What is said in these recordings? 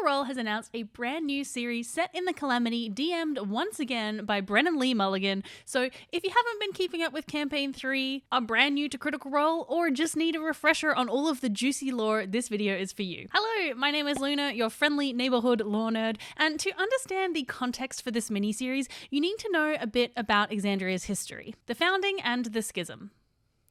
Criticalrole has announced a brand new series set in the Calamity, DM'd once again by Brennan Lee Mulligan. So if you haven't been keeping up with Campaign 3, are brand new to Criticalrole, or just need a refresher on all of the juicy lore, this video is for you. Hello, my name is Luna, your friendly neighborhood lore nerd, and to understand the context for this mini-series, you need to know a bit about Exandria's history, the founding and the schism.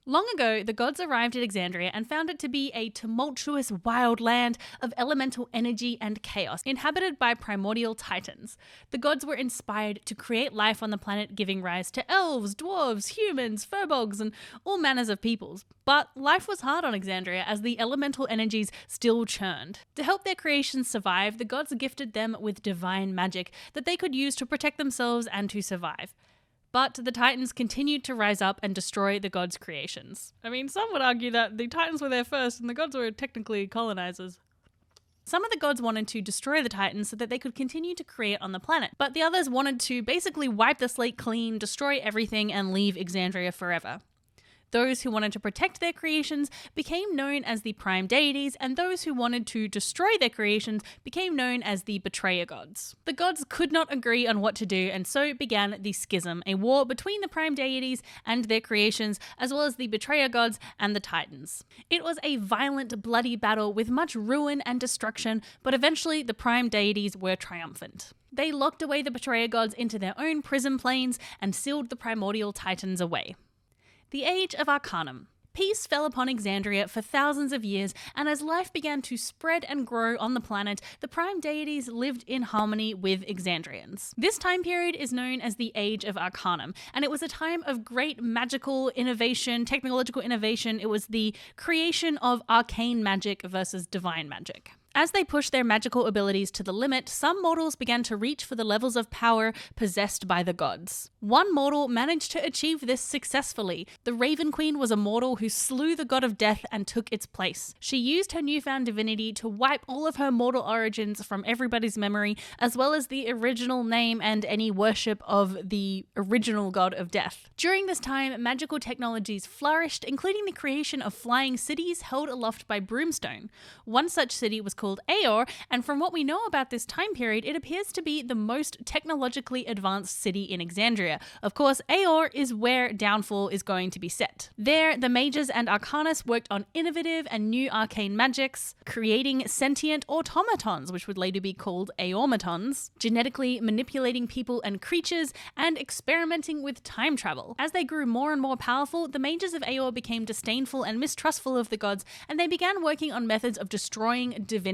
Long ago, the gods arrived at Exandria and found it to be a tumultuous wild land of elemental energy and chaos, inhabited by primordial titans. The gods were inspired to create life on the planet, giving rise to elves, dwarves, humans, furbolgs, and all manners of peoples. But life was hard on Exandria as the elemental energies still churned. To help their creations survive, the gods gifted them with divine magic that they could use to protect themselves and to survive. But the Titans continued to rise up and destroy the gods' creations. I mean, some would argue that the Titans were there first and the gods were technically colonizers. Some of the gods wanted to destroy the Titans so that they could continue to create on the planet, but the others wanted to basically wipe the slate clean, destroy everything, and leave Exandria forever. Those who wanted to protect their creations became known as the prime deities, and those who wanted to destroy their creations became known as the betrayer gods. The gods could not agree on what to do, and so began the schism, a war between the prime deities and their creations, as well as the betrayer gods and the titans. It was a violent, bloody battle with much ruin and destruction, but eventually the prime deities were triumphant. They locked away the betrayer gods into their own prison planes and sealed the primordial titans away. The Age of Arcanum. Peace fell upon Exandria for thousands of years, and as life began to spread and grow on the planet, the prime deities lived in harmony with Exandrians. This time period is known as the Age of Arcanum, and it was a time of great magical innovation, technological innovation. It was the creation of arcane magic versus divine magic. As they pushed their magical abilities to the limit, some mortals began to reach for the levels of power possessed by the gods. One mortal managed to achieve this successfully. The Raven Queen was a mortal who slew the god of death and took its place. She used her newfound divinity to wipe all of her mortal origins from everybody's memory, as well as the original name and any worship of the original god of death. During this time, magical technologies flourished, including the creation of flying cities held aloft by broomstone. One such city was called Aor, and from what we know about this time period, it appears to be the most technologically advanced city in Exandria. Of course, Aor is where Downfall is going to be set. There, the mages and arcanists worked on innovative and new arcane magics, creating sentient automatons, which would later be called Aormatons, genetically manipulating people and creatures, and experimenting with time travel. As they grew more and more powerful, the mages of Aor became disdainful and mistrustful of the gods, and they began working on methods of destroying divinity.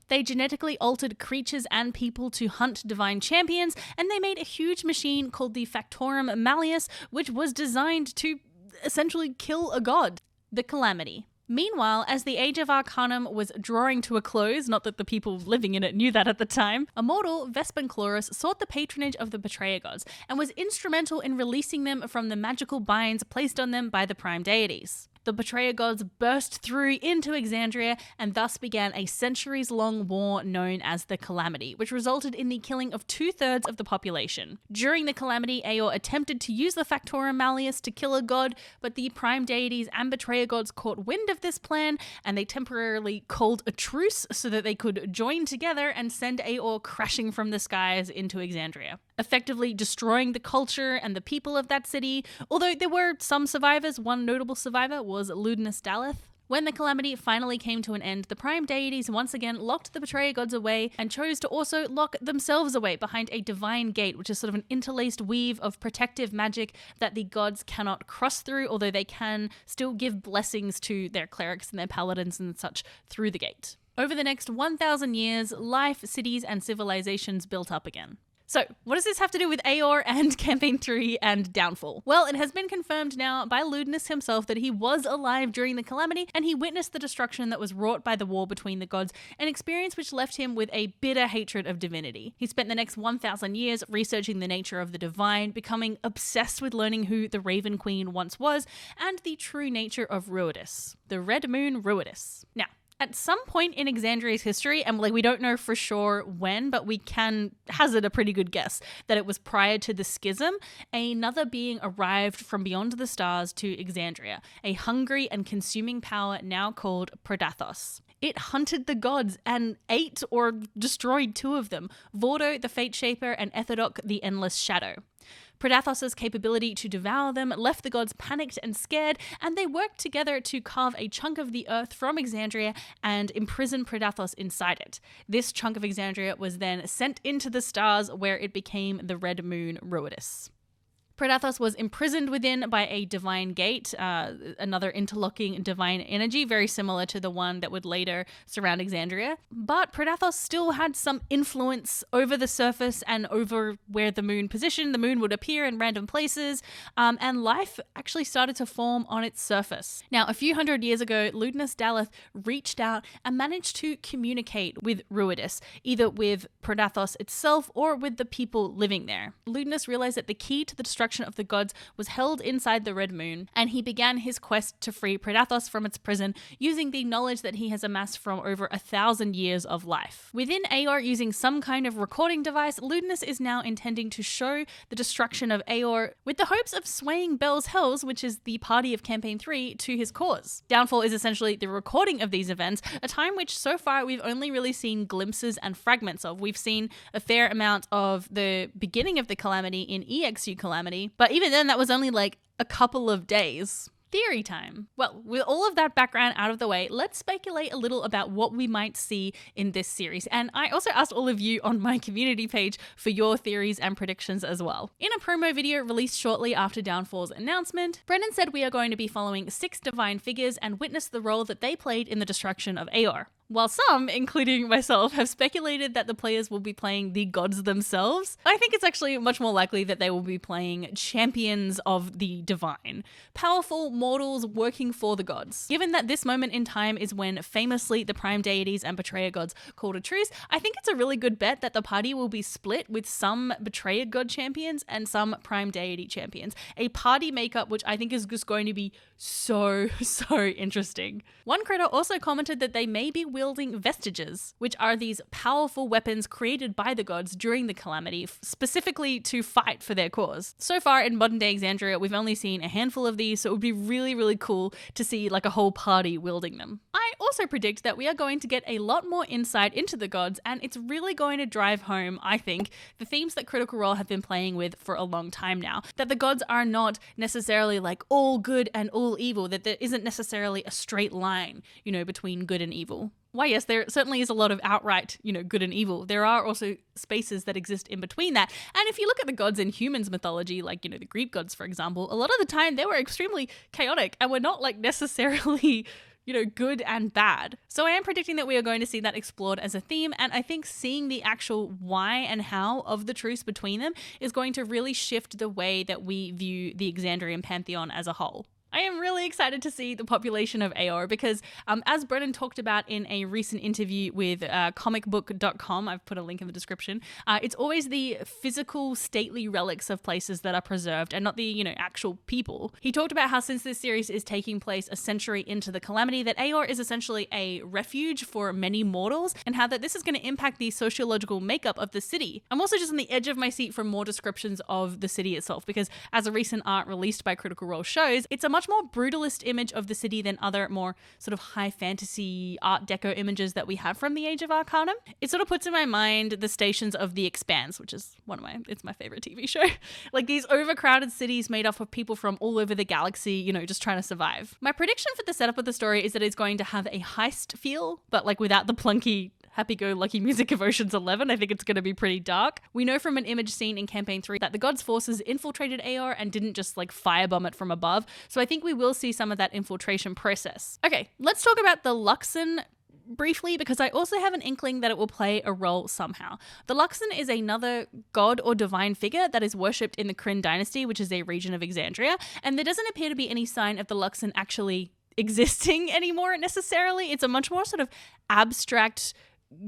They genetically altered creatures and people to hunt divine champions, and they made a huge machine called the Factorum Malleus, which was designed to essentially kill a god. The Calamity. Meanwhile, as the Age of Arcanum was drawing to a close, not that the people living in it knew that at the time, a mortal, Vespanclorus, sought the patronage of the betrayer gods and was instrumental in releasing them from the magical binds placed on them by the prime deities. The betrayer gods burst through into Exandria and thus began a centuries-long war known as the Calamity, which resulted in the killing of 2/3 of the population. During the Calamity, Aor attempted to use the Factorum Malleus to kill a god, but the prime deities and betrayer gods caught wind of this plan, and they temporarily called a truce so that they could join together and send Aor crashing from the skies into Exandria, effectively destroying the culture and the people of that city. Although there were some survivors, one notable survivor was Ludinus Daleth. When the Calamity finally came to an end, the prime deities once again locked the betrayer gods away and chose to also lock themselves away behind a divine gate, which is sort of an interlaced weave of protective magic that the gods cannot cross through, although they can still give blessings to their clerics and their paladins and such through the gate. Over the next 1,000 years, life, cities, and civilizations built up again. So, what does this have to do with Aor and Campaign 3 and Downfall? Well, it has been confirmed now by Ludinus himself that he was alive during the Calamity, and he witnessed the destruction that was wrought by the war between the gods, an experience which left him with a bitter hatred of divinity. He spent the next 1,000 years researching the nature of the divine, becoming obsessed with learning who the Raven Queen once was, and the true nature of Ruidus, the Red Moon Ruidus. Now, at some point in Exandria's history, and we don't know for sure when, but we can hazard a pretty good guess that it was prior to the schism, another being arrived from beyond the stars to Exandria, a hungry and consuming power now called Predathos. It hunted the gods and ate or destroyed 2 of them, Vordo, the Fate Shaper, and Ethodok, the Endless Shadow. Predathos' capability to devour them left the gods panicked and scared, and they worked together to carve a chunk of the earth from Exandria and imprison Predathos inside it. This chunk of Exandria was then sent into the stars, where it became the Red Moon Ruidus. Predathos was imprisoned within by a divine gate, another interlocking divine energy, very similar to the one that would later surround Exandria. But Predathos still had some influence over the surface and over where the moon positioned. The moon would appear in random places, and life actually started to form on its surface. Now, a few hundred years ago, Ludinus Daleth reached out and managed to communicate with Ruidus, either with Predathos itself or with the people living there. Ludinus realized that the key to the destruction of the gods was held inside the Red Moon, and he began his quest to free Predathos from its prison using the knowledge that he has amassed from over 1,000 years of life. Within Aeor, using some kind of recording device, Ludinus is now intending to show the destruction of Aeor with the hopes of swaying Bel's Hells, which is the party of Campaign 3, to his cause. Downfall is essentially the recording of these events, a time which so far we've only really seen glimpses and fragments of. We've seen a fair amount of the beginning of the Calamity in EXU Calamity, but even then that was only like a couple of days. Theory time. Well, with all of that background out of the way, let's speculate a little about what we might see in this series. And I also asked all of you on my community page for your theories and predictions as well. In a promo video released shortly after Downfall's announcement, Brennan said we are going to be following 6 divine figures and witness the role that they played in the destruction of Aeor. While some, including myself, have speculated that the players will be playing the gods themselves, I think it's actually much more likely that they will be playing champions of the divine, powerful mortals working for the gods. Given that this moment in time is when famously the prime deities and betrayer gods called a truce, I think it's a really good bet that the party will be split with some betrayer god champions and some prime deity champions. A party makeup which I think is just going to be so interesting. One critter also commented that they may be wielding vestiges, which are these powerful weapons created by the gods during the Calamity, specifically to fight for their cause. So far in modern day Exandria, we've only seen a handful of these, so it would be really cool to see like a whole party wielding them. I also predict that we are going to get a lot more insight into the gods, and it's really going to drive home, I think, the themes that Critical Role have been playing with for a long time now. That the gods are not necessarily like all good and all evil, that there isn't necessarily a straight line, between good and evil. Why, yes, there certainly is a lot of outright, good and evil. There are also spaces that exist in between that. And if you look at the gods in humans mythology, like, the Greek gods, for example, a lot of the time they were extremely chaotic and were not like necessarily good and bad. So I am predicting that we are going to see that explored as a theme, and I think seeing the actual why and how of the truce between them is going to really shift the way that we view the Exandrian pantheon as a whole. I am really excited to see the population of Aeor because, as Brennan talked about in a recent interview with comicbook.com, I've put a link in the description, it's always the physical, stately relics of places that are preserved and not the, actual people. He talked about how since this series is taking place a century into the Calamity, that Aeor is essentially a refuge for many mortals, and how that this is going to impact the sociological makeup of the city. I'm also just on the edge of my seat for more descriptions of the city itself, because as a recent art released by Critical Role shows, it's a much more brutalist image of the city than other more sort of high fantasy art deco images that we have from the Age of Arcanum. It sort of puts in my mind the stations of The Expanse, which is it's my favorite TV show. Like these overcrowded cities made up of people from all over the galaxy, just trying to survive. My prediction for the setup of the story is that it's going to have a heist feel, but like without the plunky happy-go-lucky music of Ocean's 11. I think it's going to be pretty dark. We know from an image seen in Campaign 3 that the gods' forces infiltrated Aeor and didn't just like firebomb it from above, so I think we will see some of that infiltration process. Okay, let's talk about the Luxon briefly, because I also have an inkling that it will play a role somehow. The Luxon is another god or divine figure that is worshipped in the Kryn dynasty, which is a region of Exandria, and there doesn't appear to be any sign of the Luxon actually existing anymore necessarily. It's a much more sort of abstract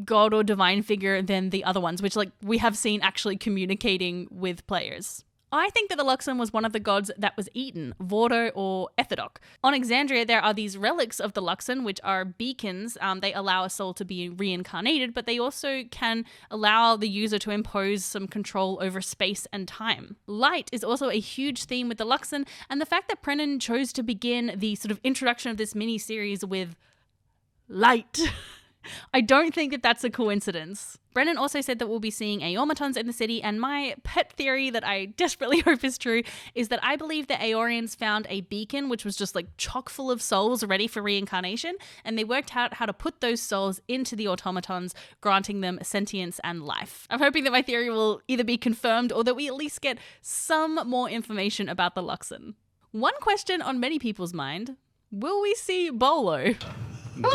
god or divine figure than the other ones, which like we have seen actually communicating with players. I think that the Luxon was one of the gods that was eaten, Vordo or Ethodok. On Exandria, there are these relics of the Luxon, which are beacons. They allow a soul to be reincarnated, but they also can allow the user to impose some control over space and time. Light is also a huge theme with the Luxon, and the fact that Brennan chose to begin the sort of introduction of this mini-series with light. I don't think that that's a coincidence. Brennan also said that we'll be seeing Aeomatons in the city, and my pet theory that I desperately hope is true is that I believe the Aeorians found a beacon which was just like chock full of souls ready for reincarnation, and they worked out how to put those souls into the automatons, granting them sentience and life. I'm hoping that my theory will either be confirmed or that we at least get some more information about the Luxon. One question on many people's mind, will we see Bolo?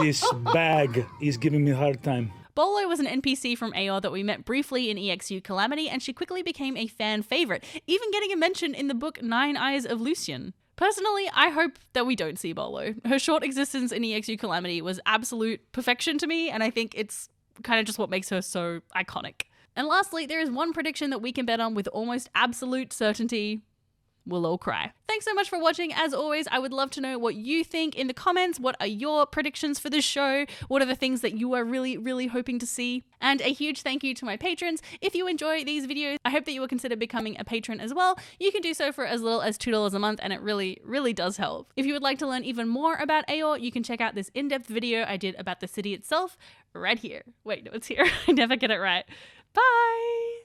This bag is giving me a hard time. Bolo was an NPC from AOR that we met briefly in EXU Calamity, and she quickly became a fan favorite, even getting a mention in the book Nine Eyes of Lucien. Personally, I hope that we don't see Bolo. Her short existence in EXU Calamity was absolute perfection to me, and I think it's kind of just what makes her so iconic. And lastly, there is one prediction that we can bet on with almost absolute certainty. We'll all cry. Thanks so much for watching. As always, I would love to know what you think in the comments. What are your predictions for this show? What are the things that you are really, really hoping to see? And a huge thank you to my patrons. If you enjoy these videos, I hope that you will consider becoming a patron as well. You can do so for as little as $2 a month, and it really, really does help. If you would like to learn even more about AOR, you can check out this in-depth video I did about the city itself right here. Wait, no, it's here. I never get it right. Bye!